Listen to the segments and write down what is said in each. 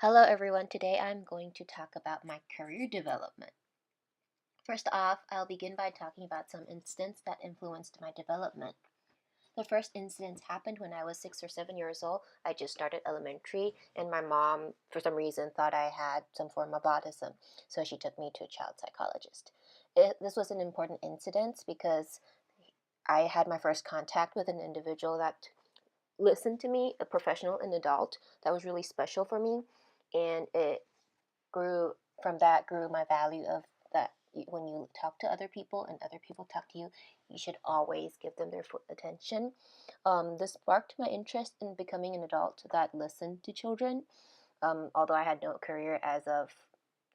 Hello everyone, today I'm going to talk about my career development. First off, I'll begin by talking about some incidents that influenced my development. The first incident happened when I was 6 or 7 years old. I just started elementary, and my mom, for some reason, thought I had some form of autism, so she took me to a child psychologist. This was an important incident because I had my first contact with an individual that listened to me, a professional, an adult, that was really special for me, and it grew from that grew my value of that when you talk to other people and other people talk to you, you should always give them their full attention. This sparked my interest in becoming an adult that listened to children. Although I had no career as of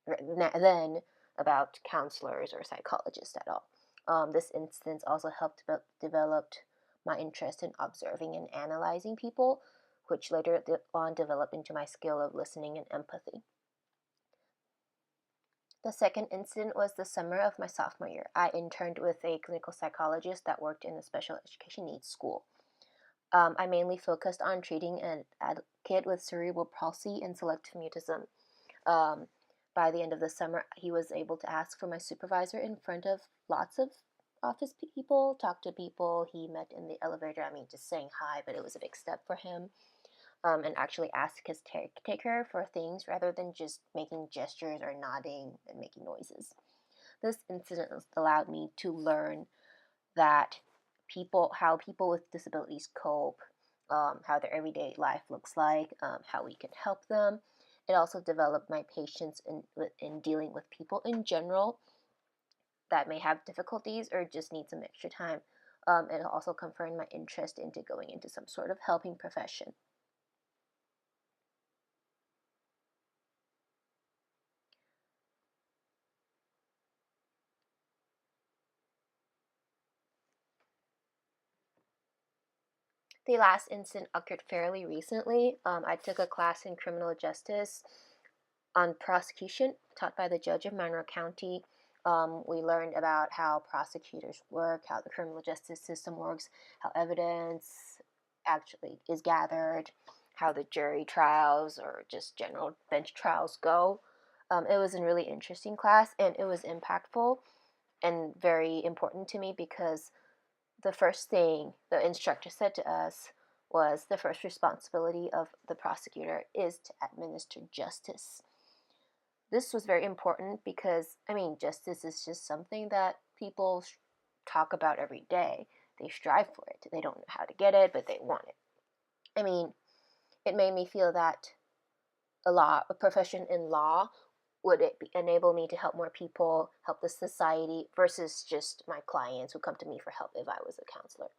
then about counselors or psychologists at all. This instance also helped develop my interest in observing and analyzing people, which later on developed into my skill of listening and empathy. The second incident was the summer of my sophomore year. I interned with a clinical psychologist that worked in a special education needs school. I mainly focused on treating a kid with cerebral palsy and selective mutism. Um, by the end of the summer, he was able to ask for my supervisor in front of lots of office people, talk to people he met in the elevator. I mean, just saying hi, but it was a big step for him. And actually ask his caretaker for things rather than just making gestures or nodding and making noises. This incident allowed me to learn that how people with disabilities cope, how their everyday life looks like, how we can help them. It also developed my patience in dealing with people in general that may have difficulties or just need some extra time. It also confirmed my interest into going into some sort of helping profession. The last incident occurred fairly recently. I took a class in criminal justice on prosecution taught by the judge of Monroe County. We learned about how prosecutors work, how the criminal justice system works, how evidence actually is gathered, how the jury trials or just general bench trials go. It was a really interesting class, and it was impactful and very important to me because the first thing the instructor said to us was the first responsibility of the prosecutor is to administer justice. This was very important because, I mean, justice is just something that people talk about every day. They strive for it. They don't know how to get it, but they want it. I mean, it made me feel that a profession in law, would it enable me to help more people, help the society, versus just my clients who come to me for help if I was a counselor.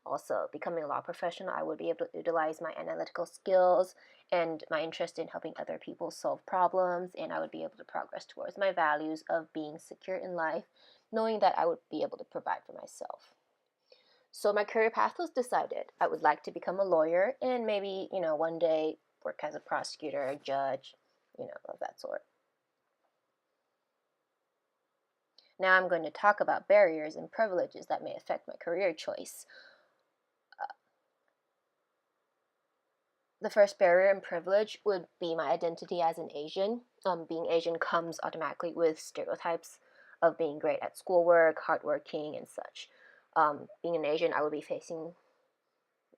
Also, becoming a law professional, I would be able to utilize my analytical skills and my interest in helping other people solve problems, and I would be able to progress towards my values of being secure in life, knowing that I would be able to provide for myself. So my career path was decided. I would like to become a lawyer and maybe, one day work as a prosecutor, a judge, of that sort. Now I'm going to talk about barriers and privileges that may affect my career choice. The first barrier and privilege would be my identity as an Asian. Being Asian comes automatically with stereotypes of being great at schoolwork, hardworking, and such. Being an Asian, I would be facing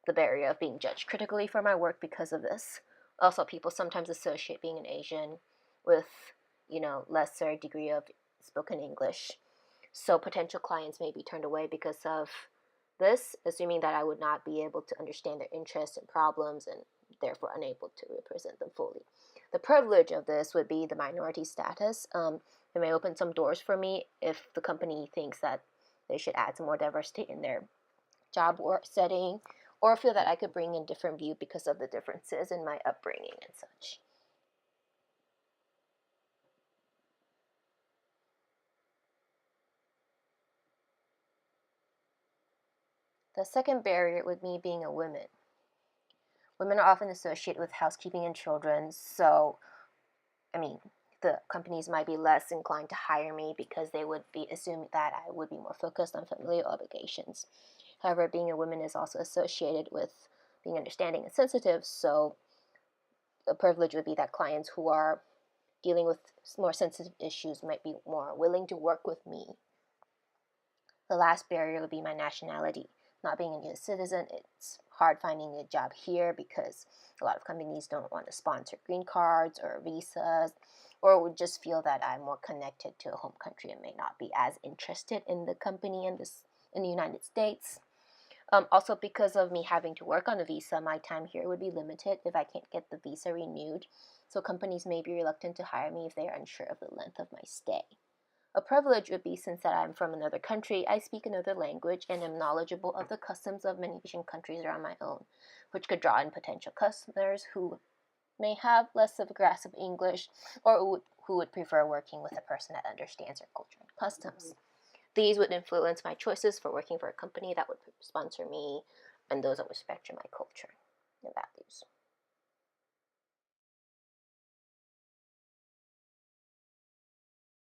the barrier of being judged critically for my work because of this. Also, people sometimes associate being an Asian with, lesser degree of spoken English. So potential clients may be turned away because of this, assuming that I would not be able to understand their interests and problems and therefore unable to represent them fully. The privilege of this would be the minority status. It may open some doors for me if the company thinks that they should add some more diversity in their job work setting, or feel that I could bring in different view because of the differences in my upbringing and such. The second barrier would be being a woman. Women are often associated with housekeeping and children, so, I mean, the companies might be less inclined to hire me because they would be assuming that I would be more focused on familial obligations. However, being a woman is also associated with being understanding and sensitive, so a privilege would be that clients who are dealing with more sensitive issues might be more willing to work with me. The last barrier would be my nationality. Not being a US citizen, it's hard finding a job here because a lot of companies don't want to sponsor green cards or visas, or would just feel that I'm more connected to a home country and may not be as interested in the company in the United States. Also, because of me having to work on a visa, my time here would be limited if I can't get the visa renewed. So companies may be reluctant to hire me if they are unsure of the length of my stay. A privilege would be since that I'm from another country, I speak another language and am knowledgeable of the customs of many Asian countries around my own, which could draw in potential customers who may have less of a grasp of English or who would prefer working with a person that understands their culture and customs. These would influence my choices for working for a company that would sponsor me and those that respect my culture and values.